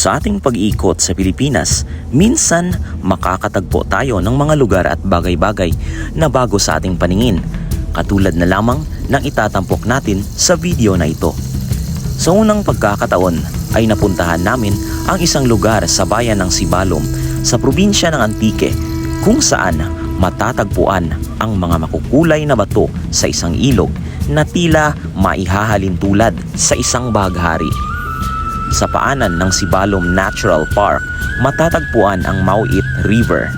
Sa ating pag-iikot sa Pilipinas, minsan makakatagpo tayo ng mga lugar at bagay-bagay na bago sa ating paningin, katulad na lamang ng itatampok natin sa video na ito. Sa unang pagkakataon ay napuntahan namin ang isang lugar sa bayan ng Sibalom sa probinsya ng Antique, kung saan matatagpuan ang mga makukulay na bato sa isang ilog na tila maihahalin tulad sa isang baghari. Sa paanan ng Sibalom Natural Park, matatagpuan ang Mauit River.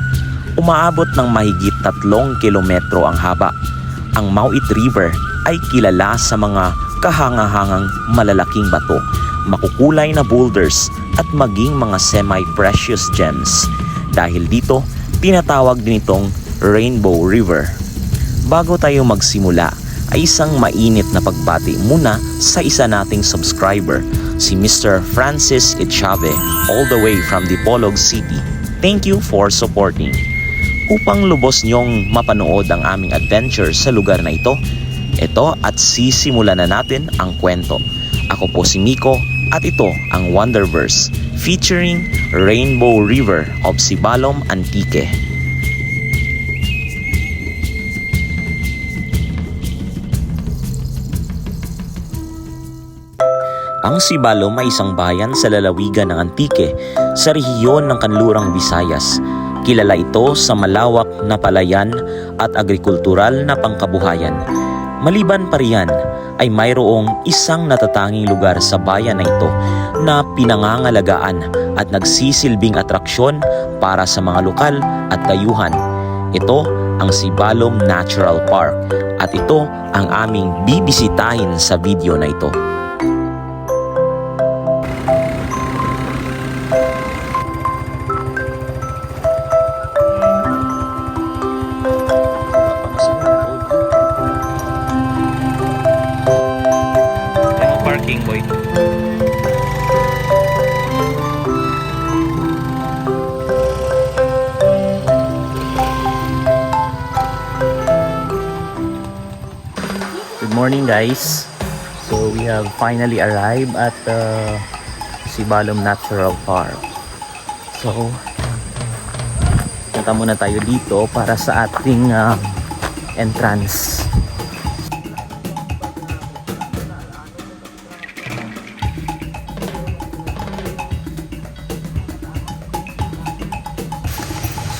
Umaabot ng mahigit 3 kilometro ang haba. Ang Mauit River ay kilala sa mga kahangahangang malalaking bato, makukulay na boulders at maging mga semi-precious gems. Dahil dito, tinatawag din itong Rainbow River. Bago tayo magsimula, ay isang mainit na pagbati muna sa isa nating subscriber, si Mr. Francis Echave, all the way from Dipolog City. Thank you for supporting. Upang lubos niyong mapanood ang aming adventure sa lugar na ito at sisimulan na natin ang kwento. Ako po si Miko at ito ang Wonderverse featuring Rainbow River of Sibalom Antique. Ang Sibalom ay isang bayan sa lalawigan ng Antique sa rehiyon ng Kanlurang Visayas. Kilala ito sa malawak na palayan at agrikultural na pangkabuhayan. Maliban pa riyan ay mayroong isang natatanging lugar sa bayan na ito na pinangangalagaan at nagsisilbing atraksyon para sa mga lokal at dayuhan. Ito ang Sibalom Natural Park at ito ang aming bibisitahin sa video na ito. Boy. Good morning guys. So we have finally arrived at Sibalom Natural Park. So punta muna tayo dito para sa ating entrance.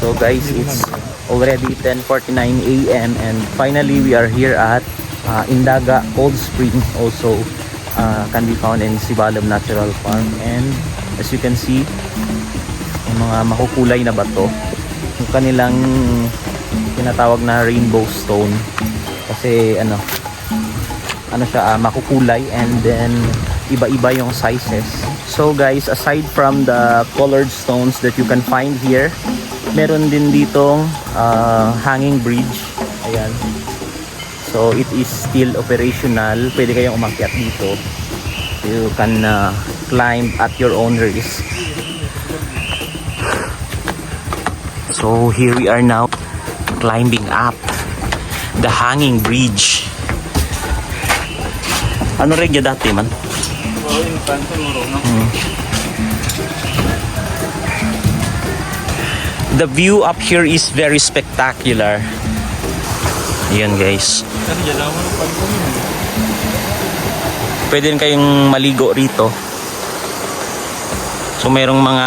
So guys, it's already 10:49 a.m. and finally we are here at Indaga Cold Spring, also can be found in Sibalom Natural Park. And as you can see, yung mga makukulay na bato, yung kanilang tinatawag na rainbow stone, kasi ano siya, makukulay, and then iba-iba yung sizes. So guys, aside from the colored stones that you can find here, meron din ditong hanging bridge. Ayan. So it is still operational. Pwede kayong umakyat dito. You can climb at your own risk. So here we are now climbing up the hanging bridge. Ano regya dati man? The view up here is very spectacular. Ayan guys. Pwede rin kayong maligo rito. So mayroong mga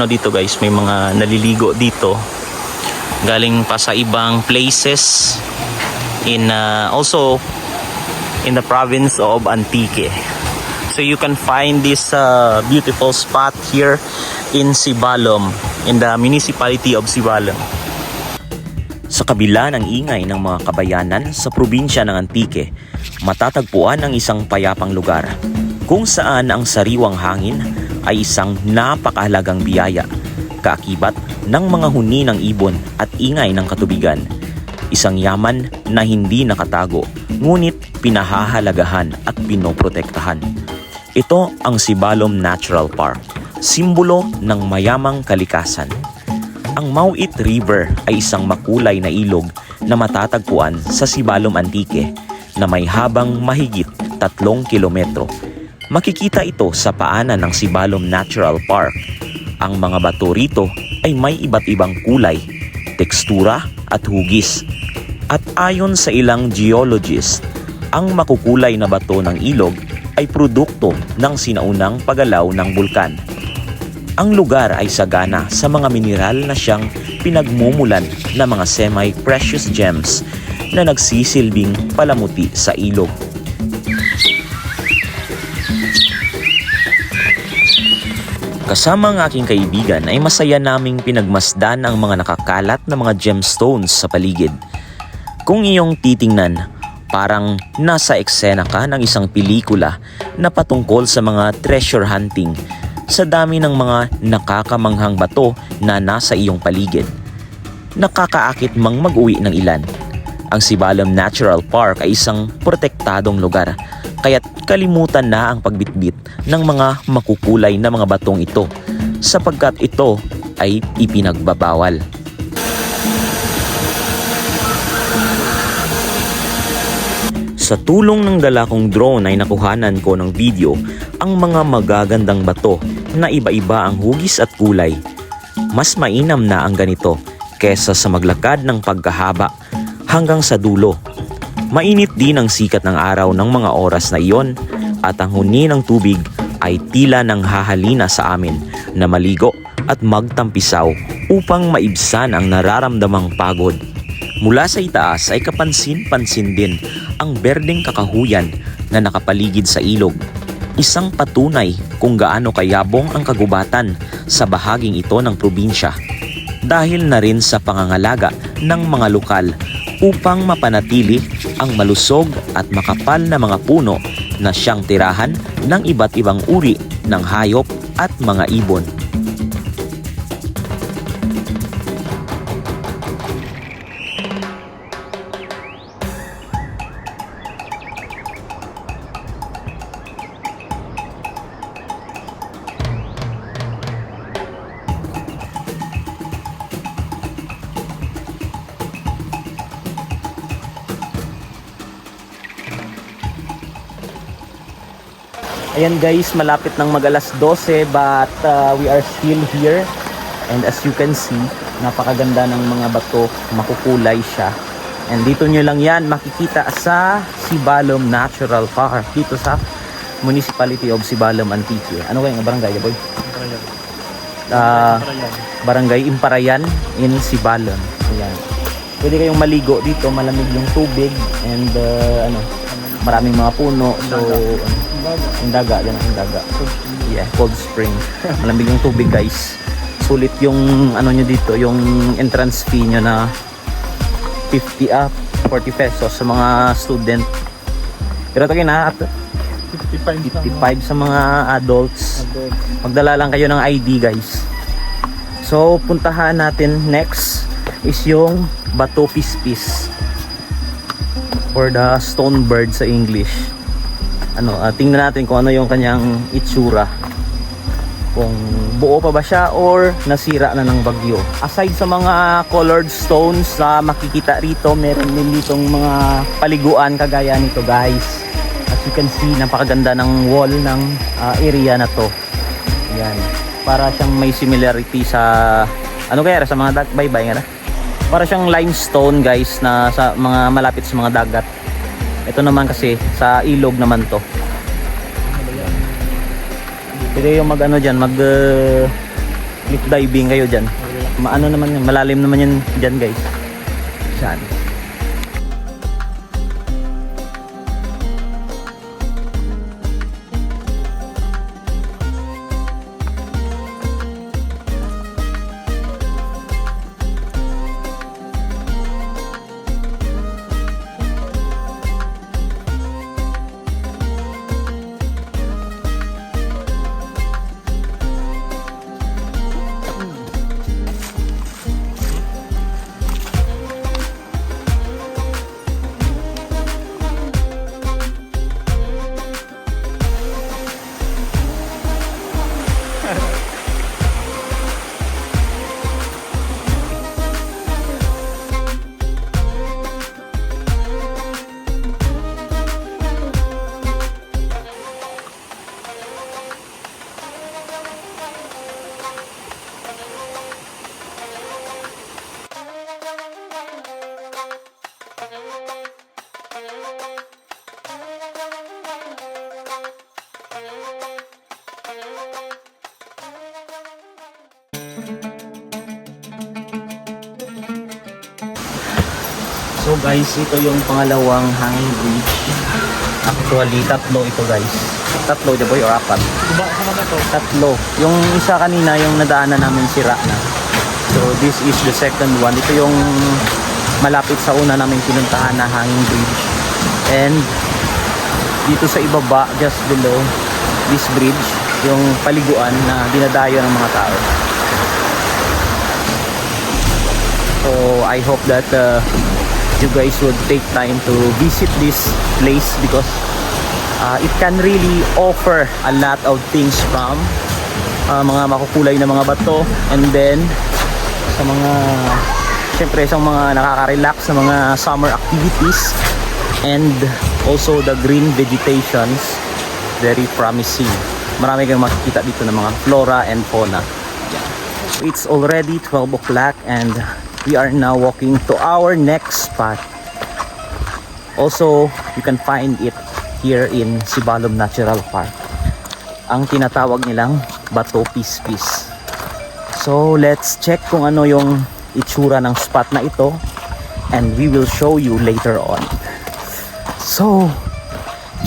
dito guys, may mga naliligo dito. Galing pa sa ibang places in also in the province of Antique. So you can find this beautiful spot here in Sibalom, in the municipality of Sibalom. Sa kabila ng ingay ng mga kabayanan sa probinsya ng Antique, matatagpuan ang isang payapang lugar kung saan ang sariwang hangin ay isang napakahalagang biyaya, kaakibat ng mga huni ng ibon at ingay ng katubigan. Isang yaman na hindi nakatago, ngunit pinahahalagahan at pinoprotektahan. Ito ang Sibalom Natural Park, simbolo ng mayamang kalikasan. Ang Mauit River ay isang makulay na ilog na matatagpuan sa Sibalom Antique na may habang mahigit 3 kilometro. Makikita ito sa paanan ng Sibalom Natural Park. Ang mga bato rito ay may iba't ibang kulay, tekstura at hugis. At ayon sa ilang geologists, ang makukulay na bato ng ilog ay produkto ng sinaunang paggalaw ng bulkan. Ang lugar ay sagana sa mga mineral na siyang pinagmumulan ng mga semi-precious gems na nagsisilbing palamuti sa ilog. Kasama ang aking kaibigan ay masaya naming pinagmasdan ang mga nakakalat na mga gemstones sa paligid. Kung iyong titingnan, parang nasa eksena ka ng isang pelikula na patungkol sa mga treasure hunting sa dami ng mga nakakamanghang bato na nasa iyong paligid. Nakakaakit mang mag-uwi ng ilan. Ang Sibalom Natural Park ay isang protektadong lugar, kaya't kalimutan na ang pagbitbit ng mga makukulay na mga batong ito sapagkat ito ay ipinagbabawal. Sa tulong ng dala kong drone ay nakuhanan ko ng video ang mga magagandang bato na iba-iba ang hugis at kulay. Mas mainam na ang ganito kesa sa maglakad ng pagkahaba hanggang sa dulo. Mainit din ang sikat ng araw ng mga oras na iyon at ang huni ng tubig ay tila nang hahalina sa amin na maligo at magtampisaw upang maibsan ang nararamdamang pagod. Mula sa itaas ay kapansin-pansin din ang berdeng kakahuyan na nakapaligid sa ilog. Isang patunay kung gaano kayabong ang kagubatan sa bahaging ito ng probinsya. Dahil na rin sa pangangalaga ng mga lokal upang mapanatili ang malusog at makapal na mga puno na siyang tirahan ng iba't ibang uri ng hayop at mga ibon. Ayan guys, malapit ng mag-alas 12 but we are still here. And as you can see, napakaganda ng mga bato, makukulay siya. And dito nyo lang yan makikita sa Sibalom Natural Park, dito sa Municipality of Sibalom Antique. Ano kaya ang barangay, boy? Barangay Imparayan in Sibalom. Ayan. Pwede kayong maligo dito, malamig yung tubig and maraming mga puno. So Indaga, yan ang Indaga. Yeah, cold spring. Malamig yung tubig guys. Sulit yung ano nyo dito, yung entrance fee nyo na 40 pesos sa mga student. Pero ito na 55 sa mga adults. Magdala lang kayo ng ID guys. So puntahan natin next is yung Bato Pispis or the stone bird sa English. Tingnan natin kung ano yung kanyang itsura, kung buo pa ba siya or nasira na ng bagyo. Aside sa mga colored stones na makikita rito, meron din ditong mga paliguan kagaya nito guys. As you can see, napakaganda ng wall ng area na to. Yan, para siyang may similarity sa sa mga baybay nga na. Para siyang limestone guys na sa mga malapit sa mga dagat. Ito naman kasi sa ilog naman to. Pwede yung mag cliff diving kayo dyan. Naman yan, malalim naman yan dyan guys. Saan? So guys, ito yung pangalawang hanging bridge. Actually, tatlo ito guys. Tatlo, di ba? Or apat? Tatlo. Yung isa kanina, yung nadaanan namin sira na. So this is the second one. Ito yung malapit sa una namin pinuntahan na hanging bridge. And dito sa ibaba, just below this bridge, yung paliguan na dinadayo ng mga tao. So I hope that you guys would take time to visit this place because it can really offer a lot of things from mga makukulay na mga bato, and then sa mga syempre sa mga nakaka-relax na mga summer activities, and also the green vegetations, very promising. Marami kang makikita dito ng mga flora and fauna. It's already 12 o'clock and we are now walking to our next spot. Also, you can find it here in Sibalom Natural Park. Ang tinatawag nilang Bato Pispis. So, let's check kung ano yung itsura ng spot na ito, and we will show you later on. So,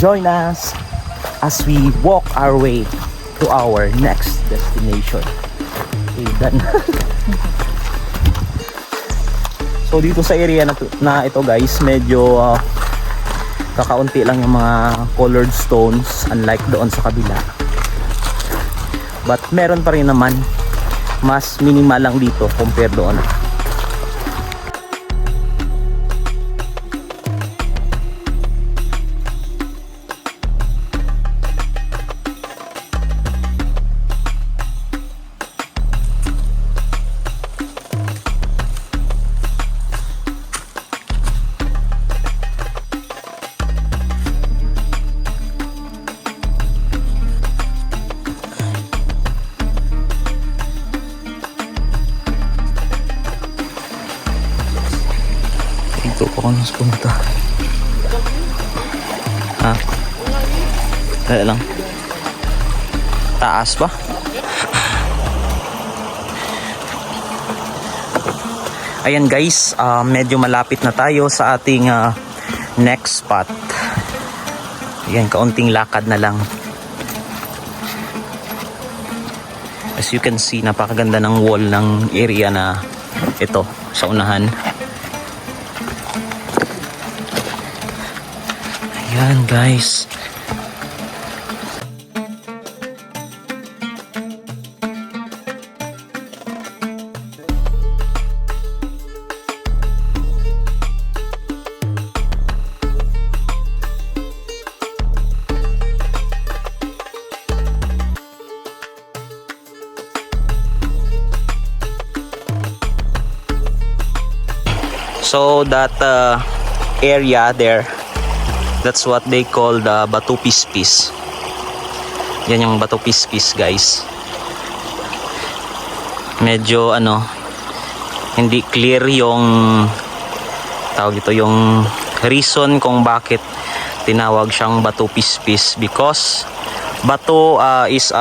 join us as we walk our way to our next destination. Okay, done. So dito sa area na ito guys, medyo kakaunti lang yung mga colored stones, unlike doon sa kabila. But meron pa rin naman, mas minimal lang dito compared doon. Ito ako nang punta. Ha? Kaya lang. Taas ba? Ayan guys, medyo malapit na tayo sa ating next spot. Ayan, kaunting lakad na lang. As you can see, napakaganda ng wall ng area na ito sa unahan. Ayan guys. So that area there, that's what they call the Bato Pispis. Yan yung Bato Pispis guys. Medyo hindi clear yung tawag ito, yung reason kung bakit tinawag siyang Bato Pispis, because bato is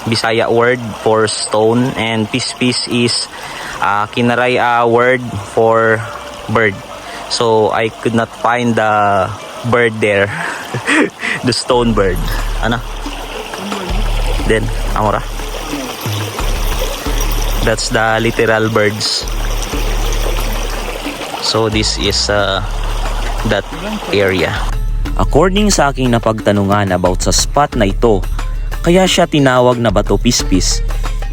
Bisaya word for stone, and pispis is Kinaray word for bird. So I could not find the bird there. The stone bird. Ano? Then, amora. That's the literal birds. So this is that area. According sa aking napagtanungan about sa spot na ito, kaya siya tinawag na Bato Pispis.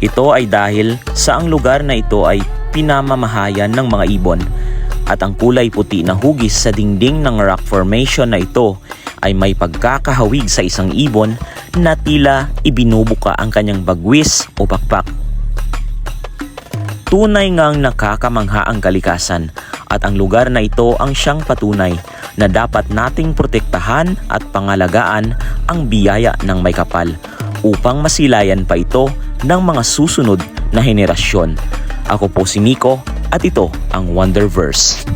Ito ay dahil sa ang lugar na ito ay pinamamahayan ng mga ibon, at ang kulay puti na hugis sa dingding ng rock formation na ito ay may pagkakahawig sa isang ibon na tila ibinubuka ang kanyang bagwis o pakpak. Tunay ngang nakakamangha ang kalikasan, at ang lugar na ito ang siyang patunay na dapat nating protektahan at pangalagaan ang biyaya ng may kapal upang masilayan pa ito ng mga susunod na henerasyon. Ako po si Miko at ito ang Wonderverse.